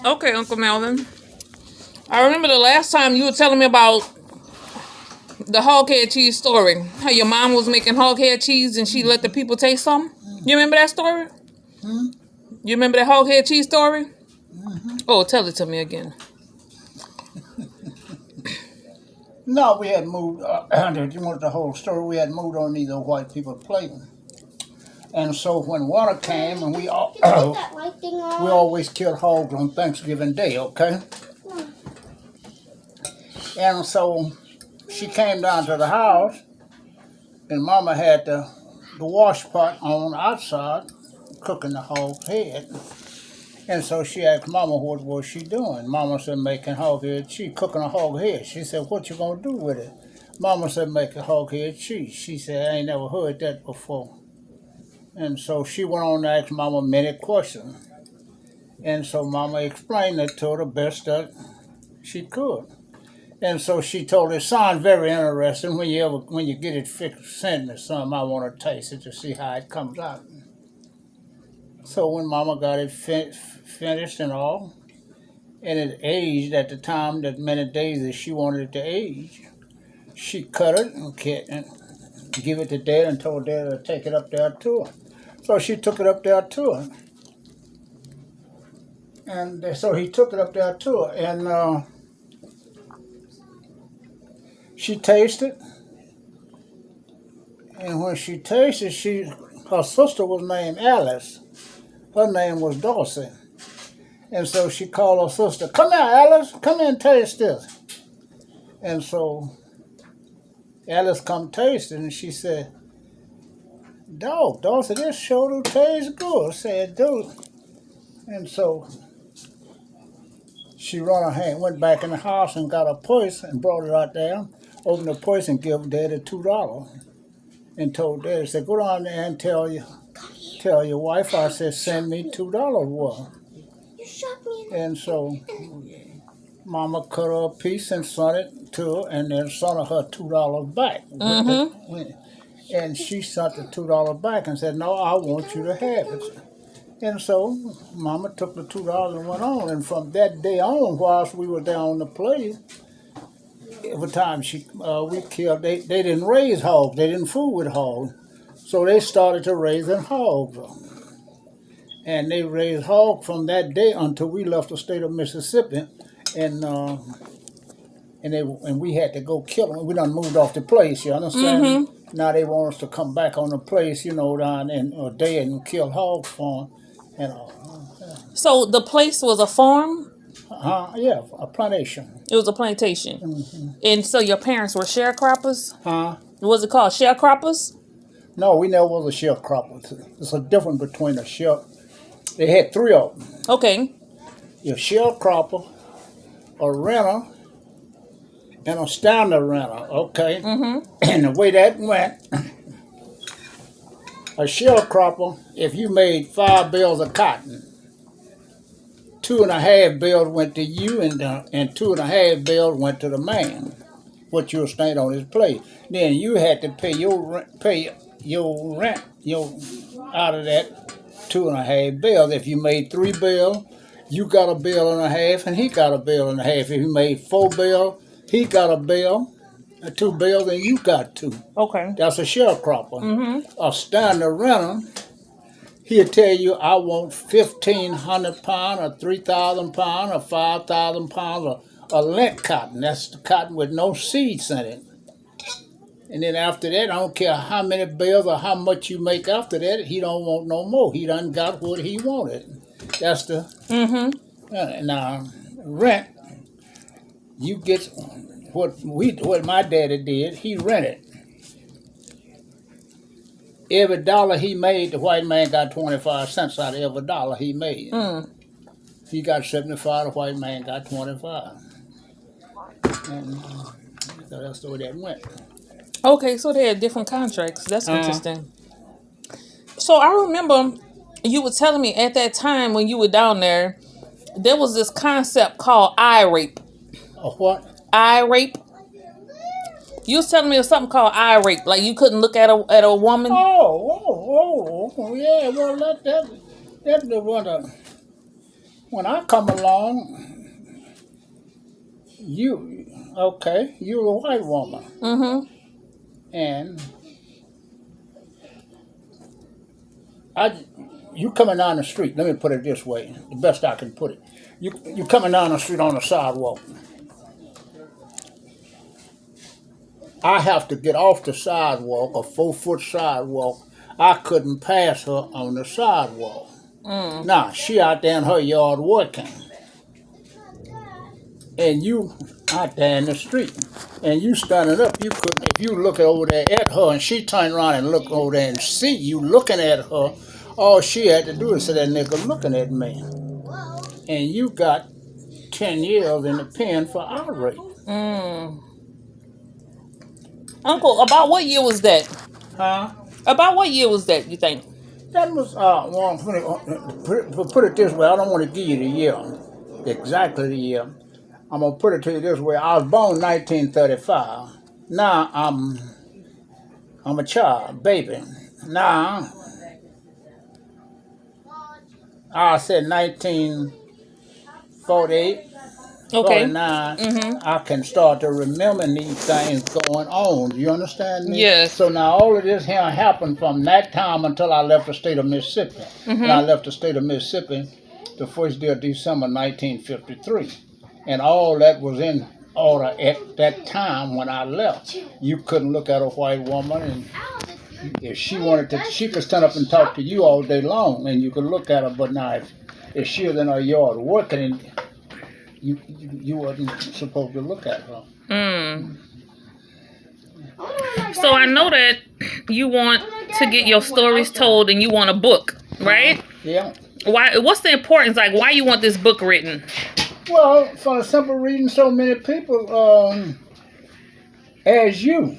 Okay, Uncle Melvin. I remember the last time you were telling me about the hoghead cheese story. How your mom was making hoghead cheese and she let the people taste some. You remember that story? You remember that hoghead cheese story? Oh, tell it to me again. No, we had moved. You want the whole story? We had moved on these white people plating, and so when winter came, and we always killed hogs on Thanksgiving Day, okay? And so she came down to the house, and Mama had the wash pot on outside, cooking the hog's head. And so she asked Mama what was she doing. Mama said making hog head cheese, cooking a hog head. She said, "What you gonna do with it?" Mama said making hog head cheese. She said, "I ain't never heard that before." And so she went on to ask Mama many questions. And so Mama explained it to her the best that she could. And so she told her, "It sounds very interesting. When you get it fixed, send me some. I want to taste it to see how it comes out." So when Mama got it finished and all, and it aged at the time that many days that she wanted it to age, she cut it and give it to Dad and told Dad to take it up there to her. So she took it up there to her. And so he took it up there to her, and she tasted. And when she tasted, her sister was named Alice. Her name was Dorsey. And so she called her sister, "Come here, Alice, come here and taste this." And so Alice come taste it, and she said, "Dog, Dorsey, this sure do taste good." I said, "Do." And so she went back in the house and got a purse and brought it out there, opened the purse and gave Daddy $2. And told Daddy, said, "Go down there and tell your wife," I said, "send me $2 worth." And so Mama cut her a piece and sent it to her, and then sent her $2 back. And she sent the $2 back and said, "No, I want you to have it." And so Mama took the $2 and went on. And from that day on, whilst we were down the place, every time we killed, they didn't raise hogs. They didn't fool with hogs. So they started to raising hogs. And they raised hogs from that day until we left the state of Mississippi. And we had to go kill them. We done moved off the place, you understand? Now they want us to come back on the place, down in a day and kill hogs for them. So the place was a farm? Yeah, a plantation. It was a plantation. And so your parents were sharecroppers? Was it called sharecroppers? No, we never was a sharecropper. There's a difference between a share. They had three of them. Okay. A sharecropper, a renter, and a standard renter. Okay. And the way that went, a sharecropper, if you made 5 bales of cotton, 2.5 bales went to you, and 2.5 bales went to the man, what you were staying on his place. Then you had to pay your rent out of that 2.5 bales. If you made 3 bales, you got a bale and a half, and he got a bale and a half. If you made 4 bales, he got a bale, 2 bales, and you got 2. Okay. That's a sharecropper. A standard renter, he'll tell you, "I want 1,500 pounds, or 3,000 pounds, or 5,000 pounds of lint cotton." That's the cotton with no seeds in it. And then after that, I don't care how many bales or how much you make after that, he don't want no more. He done got what he wanted. That's the now rent. You get what my daddy did. He rented. Every dollar he made, the white man got 25 cents out of every dollar he made. He got 75, the white man got 25. And so that's the way that went. Okay, so they had different contracts. That's interesting. So I remember you were telling me at that time when you were down there was this concept called eye rape. What? Eye rape. You was telling me it was something called eye rape, like you couldn't look at a woman. Oh, yeah. Well, that the one. When I come along, you're a white woman. Mm-hmm. And I, you coming down the street, let me put it this way, the best I can put it. You coming down the street on the sidewalk. I have to get off the sidewalk, a 4-foot sidewalk. I couldn't pass her on the sidewalk. Mm. Now, she out there in her yard working. And you out there in the street. And you standing up, you couldn't, if you look over there at her and she turned around and looked over there and see you looking at her, all she had to do is say, that nigga looking at me. And you got 10 years in the pen for outrage. Mm. Uncle, about what year was that? Huh? About what year was that, you think? That was, well, put it this way, I don't want to give you the year, exactly the year. I'm going to put it to you this way. I was born 1935. Now I'm a child, baby. Now, I said 1948, Okay. 49, Mm-hmm. I can start to remember these things going on. Do you understand me? Yes. So now all of this here happened from that time until I left the state of Mississippi. Mm-hmm. And I left the state of Mississippi the first day of December 1953. And all that was in order at that time when I left. You couldn't look at a white woman, and if she wanted to, she could stand up and talk to you all day long, and you could look at her. But now, if she was in her yard working, you wasn't supposed to look at her. Mm. So I know that you want to get your stories told, and you want a book, right? Yeah. Why? What's the importance? Like, why you want this book written? Well, for the simple reason, so many people, as you,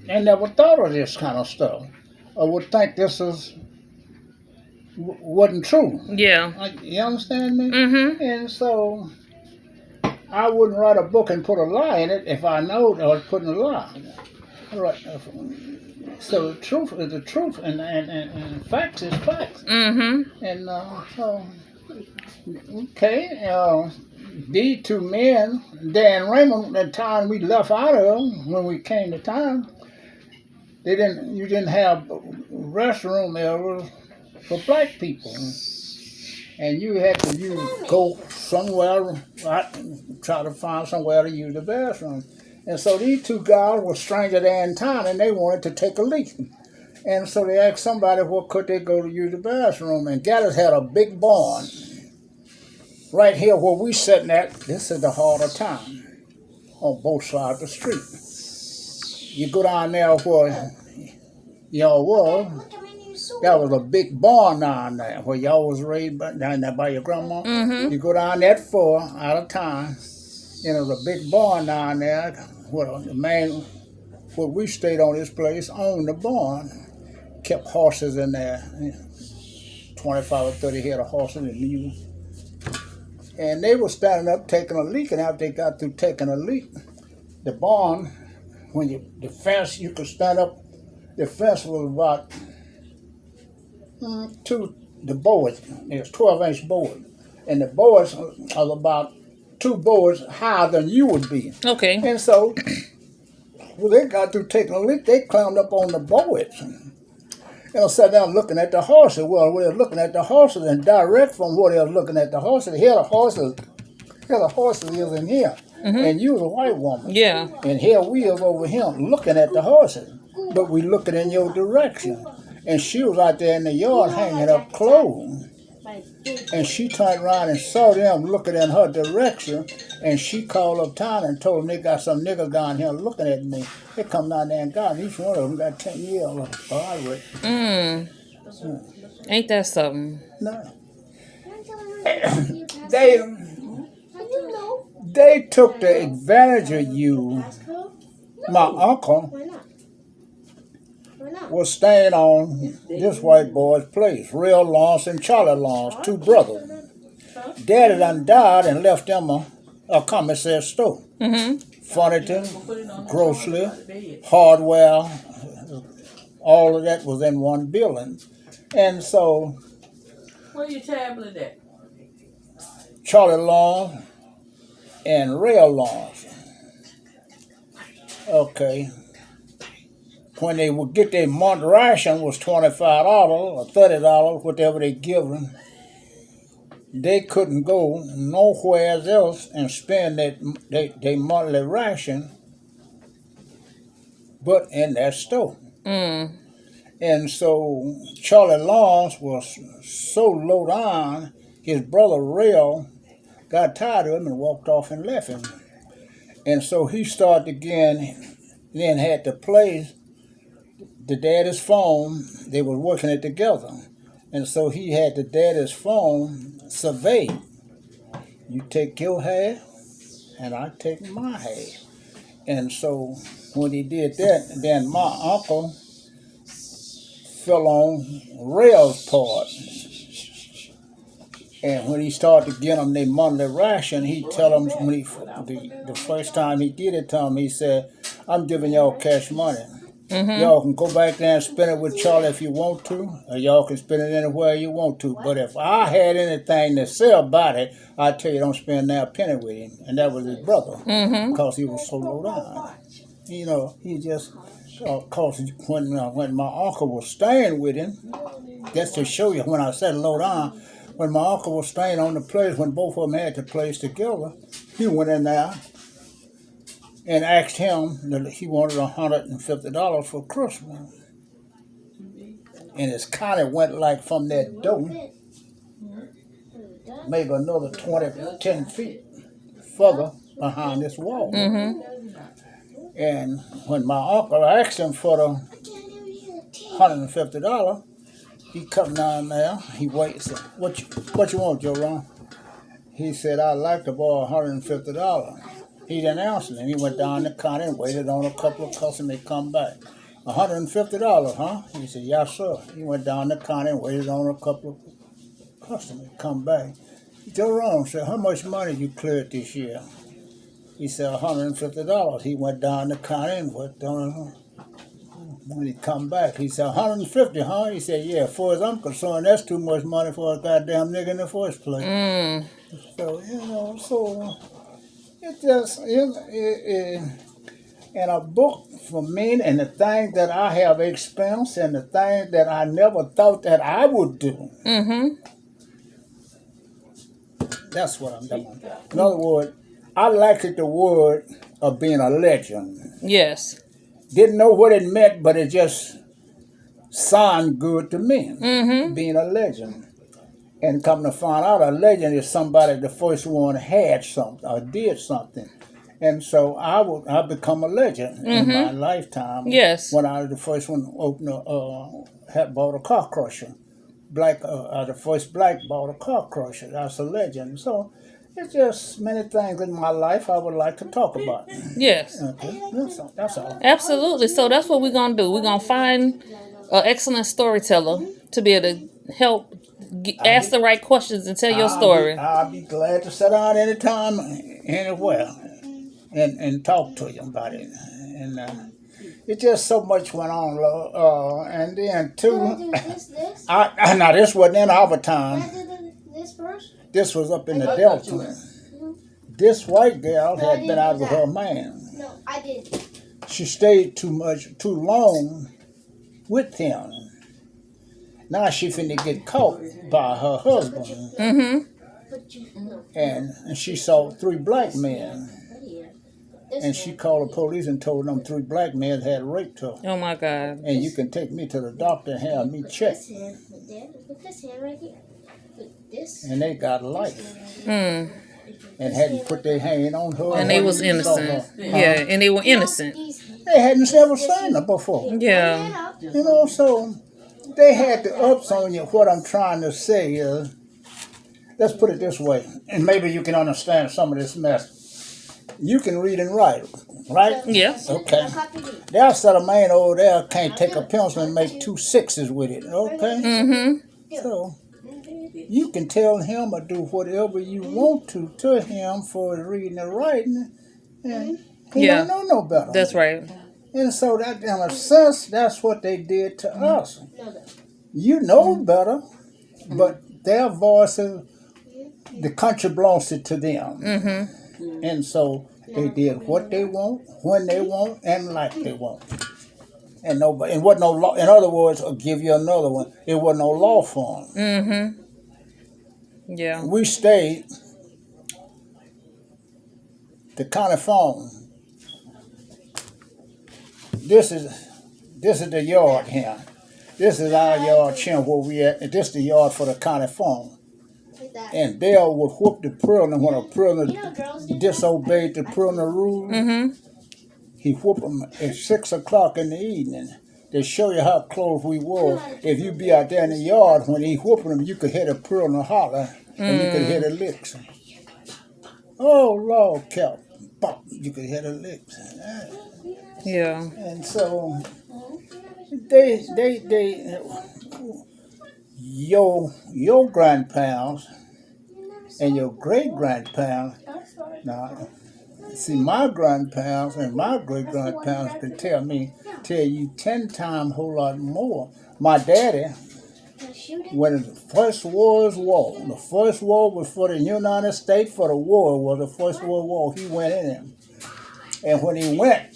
and never thought of this kind of stuff, or would think this wasn't true. Yeah. You understand me? Mm-hmm. And so I wouldn't write a book and put a lie in it if I know I was putting a lie. So the truth is the truth, and facts is facts. Mm-hmm. And so, okay, these two men, Dan Raymond, the time we left out of when we came to town, you didn't have restroom areas for black people, and you had to go somewhere, try to find somewhere to use the bathroom. And so these two guys were strangers there in town, and they wanted to take a leak. And so they asked somebody, well, could they go to use the bathroom? And Gallus had a big barn right here where we sitting at. This is the heart of town on both sides of the street. You go down there where y'all was, that was a big barn down there where y'all was raised down there by your grandma. Mm-hmm. You go down that far out of town, and there was a big barn down there where the man where we stayed on this place owned the barn, kept horses in there, 25 or 30 head of horses and mules. And they were standing up taking a leak, and after they got through taking a leak, the barn, the fence, you could stand up, the fence was about the boards, there's 12-inch board, and the boards are about 2 boards higher than you would be. Okay. And so, when they got through taking a leak, they climbed up on the boards. And sat down looking at the horses. Well, we were looking at the horses, and direct from where they were looking at the horses, here the horses is in here. Mm-hmm. And you was a white woman. Yeah. And here we is over here looking at the horses. But we looking in your direction. And she was out there in the yard hanging up clothes. And she turned around and saw them looking in her direction, and she called up town and told them they got some niggas down here looking at me. They come down there and got each one of them got 10 years of Irish. Ain't that something? No. They took the advantage of you. My uncle was staying on this white boy's place, Real Lawrence and Charlie Lawrence, 2 brothers. Daddy done died and left them a commissary store. Mm-hmm. Furniture, grocery, hardware, all of that was in one building. And so Where your tablet at? Charlie Long and Rail Lawns. Okay. When they would get their month ration was $25 or $30, whatever they give them, they couldn't go nowhere else and spend their monthly ration but in that store. Mm. And so Charlie Lawrence was so low down, his brother Rail got tired of him and walked off and left him. And so he started again, then had to play the daddy's phone. They were working it together. And so he had the daddy's phone surveyed. You take your half, and I take my half. And so when he did that, then my uncle fell on Rail's part. And when he started to get them their monthly ration, he tell them when the first time he did it to them, he said, "I'm giving y'all cash money. Y'all can go back there and spend it with Charlie if you want to, or y'all can spend it anywhere you want to. But if I had anything to say about it, I'd tell you don't spend that penny with him." And that was his brother, because he was so low down. You know, he just, cause when my uncle was staying with him, just to show you when I said low down, when my uncle was staying on the place, when both of them had the place together, he went in there and asked him that he wanted $150 for Christmas. And his kind went like from that door, maybe another 10 feet further behind this wall. And when my uncle asked him for the $150, he come down there, he waits. What you want, Joe Ron? He said, "I'd like to borrow $150. He didn't answer him. He went down the counter and waited on a couple of customers to come back. $150, huh? He said, "Yes, sir." He went down the counter and waited on a couple of customers to come back. Joe Ron said, "How much money you cleared this year?" He said, $150. He went down the counter and went on. When he come back, he said, "$150, huh?" He said, "Yeah, as far as I'm concerned, that's too much money for a goddamn nigga in the first place." So, so it just, in a book for me, and the things that I have experienced and the things that I never thought that I would do. That's what I'm doing. In other words, I liked the word of being a legend. Yes. Didn't know what it meant, but it just sounded good to me, being a legend. And come to find out, a legend is somebody the first one had something or did something. And so I become a legend in my lifetime. Yes. When I was the first one had bought a car crusher. The first black bought a car crusher. That's a legend. So it's just many things in my life I would like to talk about. Yes. Okay, that's all. Absolutely. So that's what we're going to do. We're going to find an excellent storyteller to be able to help ask the right questions and tell your story. I'll be glad to sit down anytime, anywhere, and talk to you about it. And it's just so much went on, and then too. Now this wasn't in our time. This first? This was up in the Delta. This white girl had been out with her man. No, I didn't. She stayed too long with him. Now she finna get caught by her husband. And she saw 3 black men. And she called the police and told them 3 black men had raped her. Oh my God. And you can take me to the doctor and have me checked. Put this hand right here. Put this. And they got life. And hadn't put their hand on her. And they was innocent. Yeah, and they were innocent. They hadn't never seen her before. Yeah. You know, so they had the ups on you. What I'm trying to say is, let's put it this way, and maybe you can understand some of this mess. You can read and write, right? Yes. Okay. There's a man over there can't take a pencil and make 2 6s with it, okay? So you can tell him or do whatever you want to him for reading and writing, and he don't know no better. That's right. And so that, in a sense, that's what they did to us. You know better, but their voices, the country belongs to them. Mm-hmm. And so they did what they want, when they want, and like they want. And nobody, and what no law. In other words, I'll give you another one. It wasn't no law for them. Mm-hmm. Yeah. We stayed. The county phone. This is the yard here. This is our yard here where we at. And this is the yard for the county phone. Like that. And Dale would whoop the prisoner when a prisoner You know, girls do that. disobeyed the prisoner rule. Mm-hmm. He whooped them at 6 o'clock in the evening. They show you how close we were. If you be out there in the yard when he whooping them, you could hear the prisoner holler and you could hear the licks. Oh Lord, Cap, bop, you could hear the licks. Yeah. And so your grandparents and your great grandparents. Now, see, my grandparents and my great grandparents can tell you 10 times a whole lot more. My daddy, when the first World War, the first war was for the United States. For the war was the First World War. He went in it, and when he went,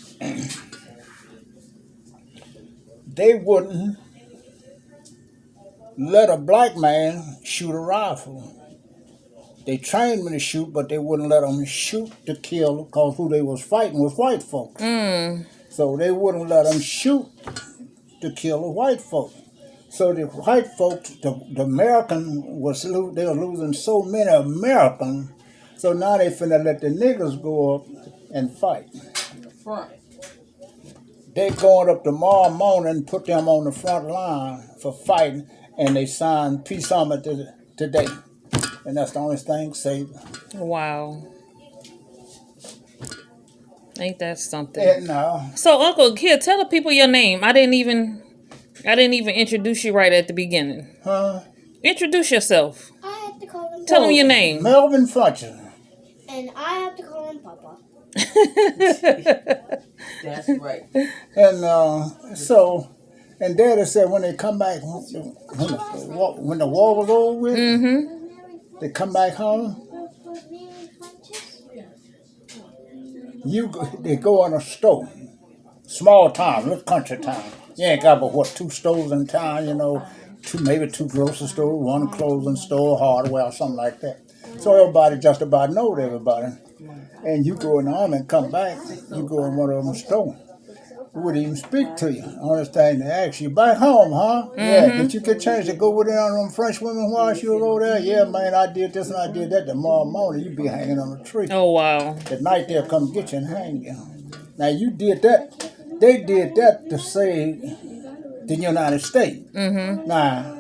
they wouldn't let a black man shoot a rifle. They trained me to shoot, but they wouldn't let them shoot to kill because who they was fighting was white folks. So they wouldn't let them shoot to kill the white folks. So the white folks, the American they were losing so many Americans. So now they finna let the niggers go up and fight. They going up tomorrow morning and put them on the front line for fighting, and they signed peace army today. And that's the only thing saved. Wow. Ain't that something? And now, So, Uncle, here, tell the people your name. I didn't even introduce you right at the beginning. huh? Introduce yourself. I have to call him Tell them your name. Melvin Funchess. And I have to call him Papa. That's right. And so, and Daddy said when they come back, when the war was over with, Mm-hmm. they come back home. They go in a store, small town, little country town. You ain't got but what, 2 stores in town, maybe 2 grocery stores, 1 clothing store, hardware, something like that. So everybody just about knowed everybody. And you go in the army and come back, you go in one of them stores. They wouldn't even speak to you. Only thing they ask you, back home, huh? Mm-hmm. Yeah, did you get a chance to go with them French women while she was over there? Yeah, man, I did this and I did that. Tomorrow morning, you be hanging on a tree. Oh, wow. At night, they'll come get you and hang you. Now, you did that. They did that to save the United States. Mm-hmm. Now,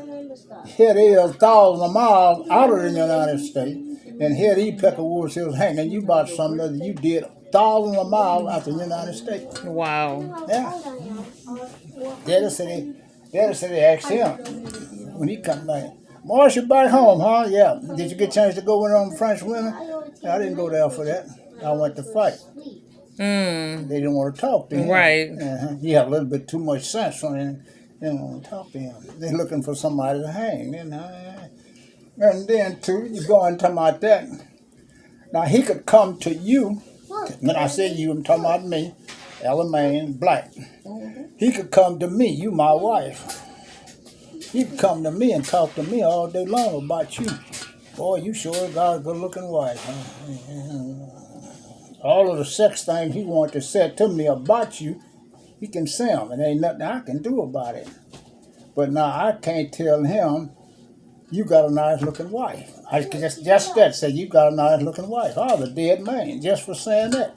here they are thousands of miles out of the United States, and here these peckerwoods was hanging you about something that you did thousands of miles out of the United States. Wow. Yeah. Daddy said they asked him when he come back, Morris, you back home, huh? Yeah. Did you get a chance to go with them French women? I didn't go there for that. I went to fight. Mm. They didn't want to talk to him. Right. He had a little bit too much sense for him. They didn't want to talk to him. They're looking for somebody to hang. And then, too, you go and talk about that. Now, he could come to you. When I say you, I'm talking about me, Ella Main, black. He could come to me, you my wife. He could come to me and talk to me all day long about you. Boy, you sure got a good-looking wife. Huh? All of the sex things he wanted to say to me about you, he can say them, and ain't nothing I can do about it. But now I can't tell him, you got a nice-looking wife. I just that, say, you got a nice-looking wife. I was a dead man just for saying that.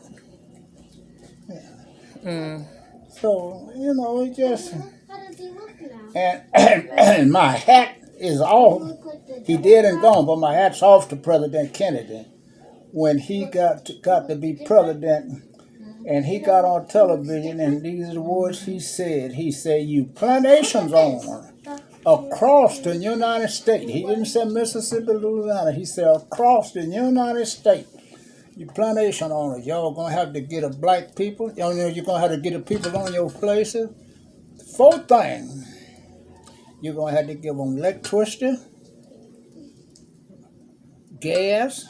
Yeah. Mm. So, it just... How does he look now? And my hat is off. He dead and gone, but my hat's off to President Kennedy. When he got to be president, and he got on television, and these are the words he said. He said, you plantations owner across the United States. He didn't say Mississippi, Louisiana. He said across the United States. You plantation owners, y'all gonna have to get a black people. You're gonna have to get the people on your places. 4 things. You're gonna have to give them electricity. gas,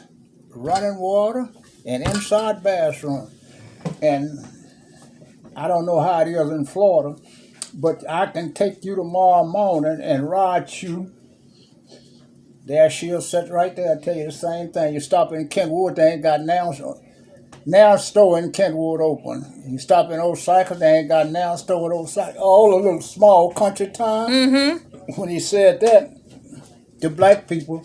running water, and inside bathroom. And I don't know how it is in Florida, but I can take you tomorrow morning and ride you. There she'll sit right there and tell you the same thing. You stop in Kentwood, they ain't got now store in Kentwood open. You stop in Old Cycle, they ain't got now store in Old Cycle. All the little small country town. Mm-hmm. When he said that, the black people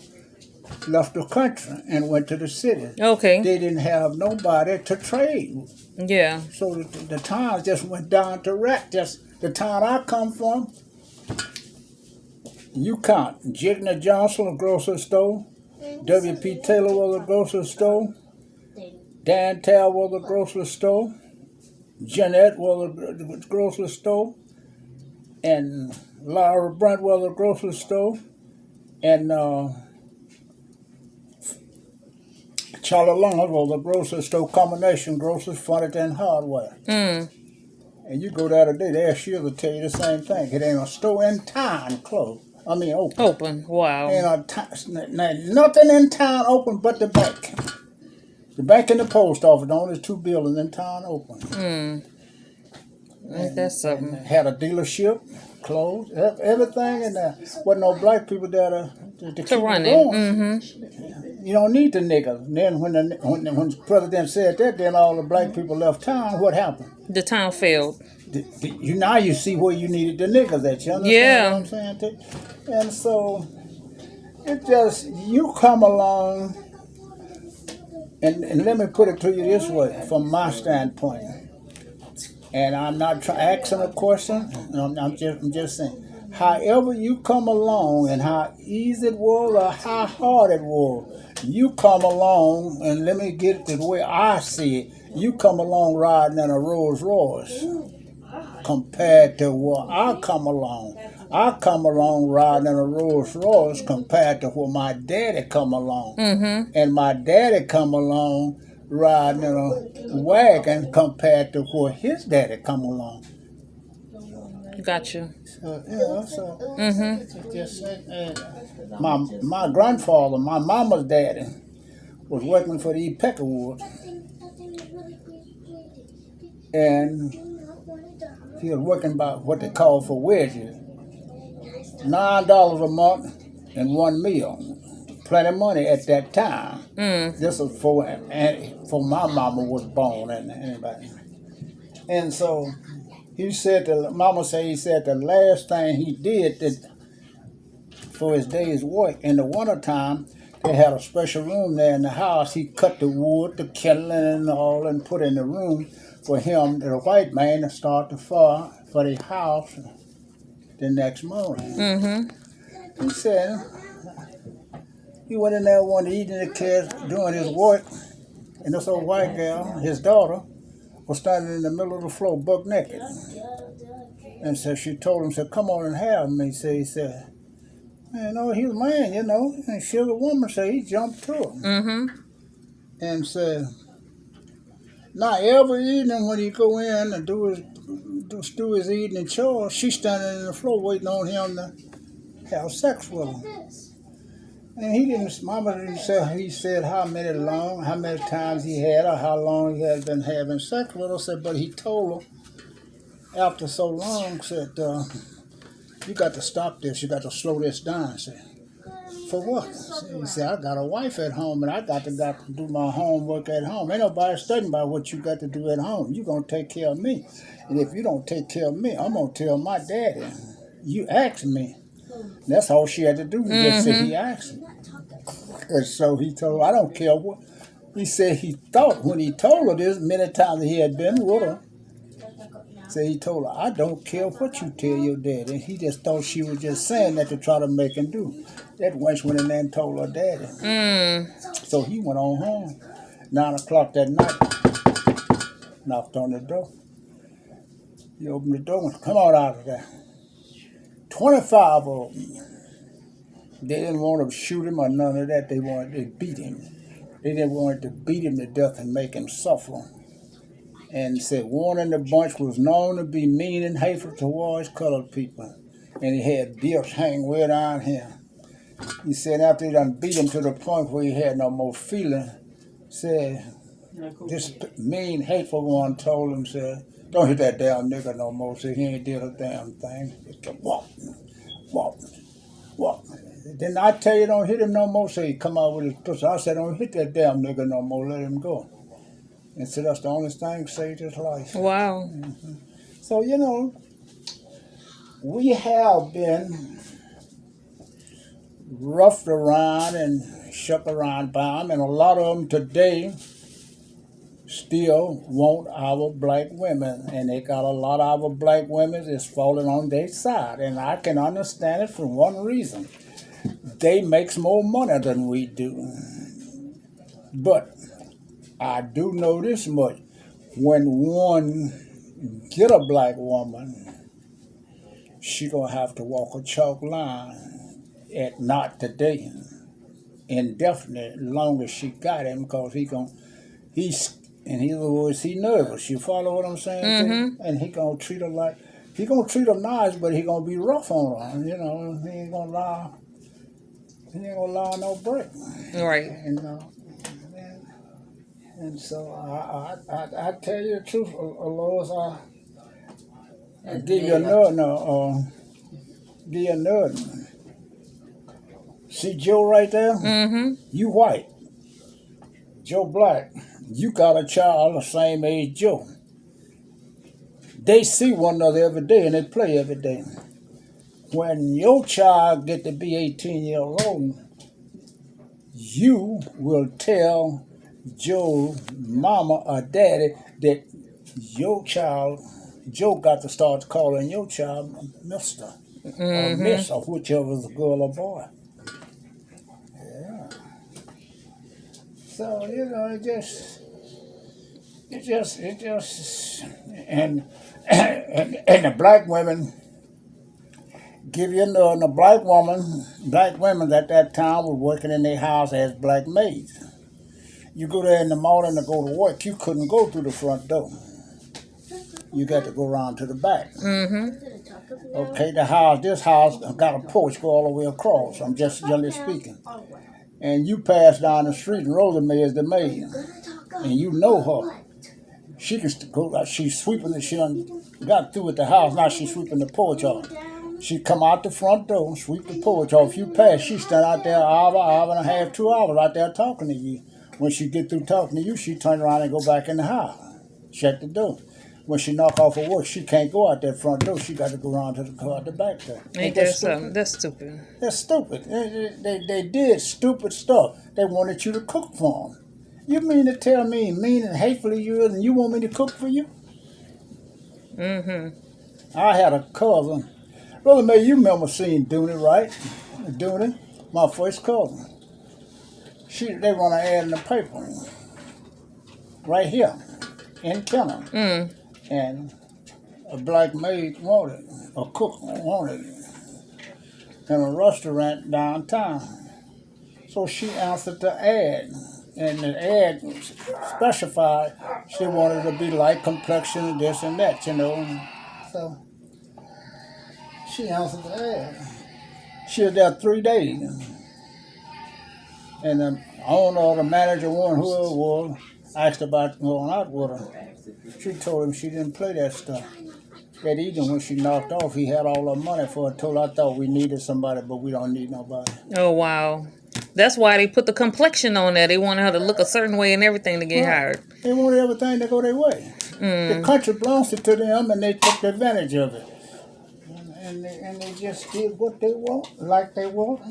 left the country and went to the city. Okay. They didn't have nobody to trade with. Yeah. So the towns just went down to wreck. Just the town I come from, you count. Jigna Johnson, a grocery store. W.P. Taylor was a grocery store. Dan Tell was a grocery store. Jeanette was a grocery store. And Laura Brent was a grocery store. And Charlie Long was a grocery store, combination groceries, furniture, and hardware. Mm. And you go there today, their she'll tell you the same thing. It ain't a store in town closed. I mean open. Open. Wow. Ain't nothing in town open but the bank. The bank and the post office, the only two buildings in town open. Mm. Ain't that something? Had a dealership closed, everything in there. Wasn't no black people there to keep run it it. going. Mm-hmm. You don't need the niggas. And then when the president said that, then all the black people left town. What happened? The town failed. Now you see where you needed the niggas at. You understand Yeah. what I'm saying? And so it just, you come along, and let me put it to you this way, from my standpoint. And I'm not asking a question. I'm just saying. However you come along, and how easy it was or how hard it was, you come along, and let me get it the way I see it. You come along riding in a Rolls Royce compared to where I come along. I come along riding in a Rolls Royce compared to where my daddy come along. Mm-hmm. And my daddy come along riding in a wagon compared to where his daddy come along. Gotcha. Mm-hmm. Just my grandfather, my mama's daddy, was working for the Peckerwood, and he was working by what they call for wages, $9 a month and one meal. Plenty of money at that time. Mm. This was for my mama was born and anybody. And so he said he said the last thing he did for his day's work in the wintertime, they had a special room there in the house. He cut the wood, the kindling and all, and put in the room for him, the white man, to start the fire for the house the next morning. Mm-hmm. He said he went in there one evening, the kids doing his work, and this old white girl, his daughter, was standing in the middle of the floor, buck naked. And so she told him, said, "Come on and have me." He said, "You know, he's a man, you know." And she was a woman, so he jumped to her. Mm-hmm. And said, now every evening when he go in and do his evening chores, she's standing in the floor waiting on him to have sex with him. And Mama didn't say, he said how many times he had or how long he had been having sex with her. Said, but he told her after so long, said, you got to stop this, you got to slow this down. Said, for what? He said, I got a wife at home and I got to do my homework at home. Ain't nobody studying about what you got to do at home. You gonna take care of me. And if you don't take care of me, I'm gonna tell my daddy. You asked me. That's all she had to do. Just say he asked me. And so he told her, I don't care what. He said he thought when he told her this, many times he had been with her, so he told her, I don't care what you tell your daddy. He just thought she was just saying that to try to make him do. That wench went in there and told her daddy. So he went on home. 9 o'clock that night, knocked on the door. He opened the door and said, come on out of there. 25 of them. They didn't want to shoot him or none of that. They wanted to beat him. They didn't want to beat him to death and make him suffer. And said one in the bunch was known to be mean and hateful towards colored people. And he had beards hanging way down here. He said after he done beat him to the point where he had no more feeling, said, this mean, hateful one told him, said, don't hit that damn nigga no more. Said he ain't did a damn thing. Just kept walking, walking, walking. Didn't I tell you don't hit him no more? So he come out with his pistol. I said, don't hit that damn nigga no more. Let him go. And so that's the only thing saved his life. Wow. So, you know, we have been roughed around and shook around by them, and a lot of them today still want our black women, and they got a lot of our black women that's falling on their side, and I can understand it for one reason. They makes more money than we do. But I do know this much. When one get a black woman, she gonna have to walk a chalk line at not today, indefinite, long as she got him, because in other words, he nervous. You follow what I'm saying? Mm-hmm. And he gonna treat her nice, but he gonna be rough on her. You know, he ain't gonna allow no break. Right. And so I tell you the truth, Lois, I give you another, give you another. See Joe right there? Mm-hmm. You white. Joe black. You got a child the same age Joe. They see one another every day and they play every day. When your child get to be 18 years old, you will tell Joe's mama or daddy that your child, Joe got to start calling your child Mr. or Miss or whichever is a girl or boy. Yeah. So, you know, it just, and the black women give you another. The black women at that time were working in their house as black maids. You go there in the morning to go to work, you couldn't go through the front door. You got to go around to the back. Mm-hmm. Okay, this house got a porch go all the way across. I'm just generally speaking. And you pass down the street and Rosemary is the maid. And you know her. She can go, she's sweeping she done got through with the house, now she's sweeping the porch off. She come out the front door, sweep the porch off. You pass, she stand out there an hour and a half, 2 hours out there talking to you. When she get through talking to you, she turn around and go back in the house. Shut the door. When she knock off her work, she can't go out that front door. She got to go around to the car at the back there. Ain't that something? That's stupid. That's stupid. They did stupid stuff. They wanted you to cook for them. You mean to tell me mean and hatefully you is and you want me to cook for you? Mm-hmm. I had a cousin. Brother May, you remember seeing Dooney, right? Dooney, my first cousin. They run an ad in the paper right here in Kenner. And a black maid wanted, a cook wanted in a restaurant downtown. So she answered the ad. And the ad specified she wanted to be light complexion and this and that, you know. So she answered the ad. She was there 3 days. And the owner or the manager, whoever it was, asked about going out with her. She told him she didn't play that stuff. That evening when she knocked off, he had all her money for her. Told her, I thought we needed somebody, but we don't need nobody. Oh, wow. That's why they put the complexion on there. They wanted her to look a certain way and everything to get hired. They wanted everything to go their way. The country belongs to them, and they took advantage of it. And they just did what they want, like they want,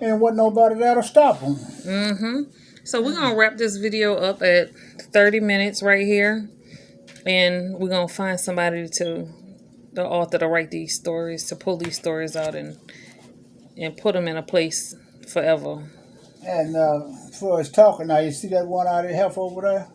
and wasn't nobody there to stop them. Mm-hmm. So we're going to wrap this video up at 30 minutes right here. And we're going to find somebody the author to write these stories, to pull these stories out and put them in a place forever. And for us talking now, you see that one out of health over there?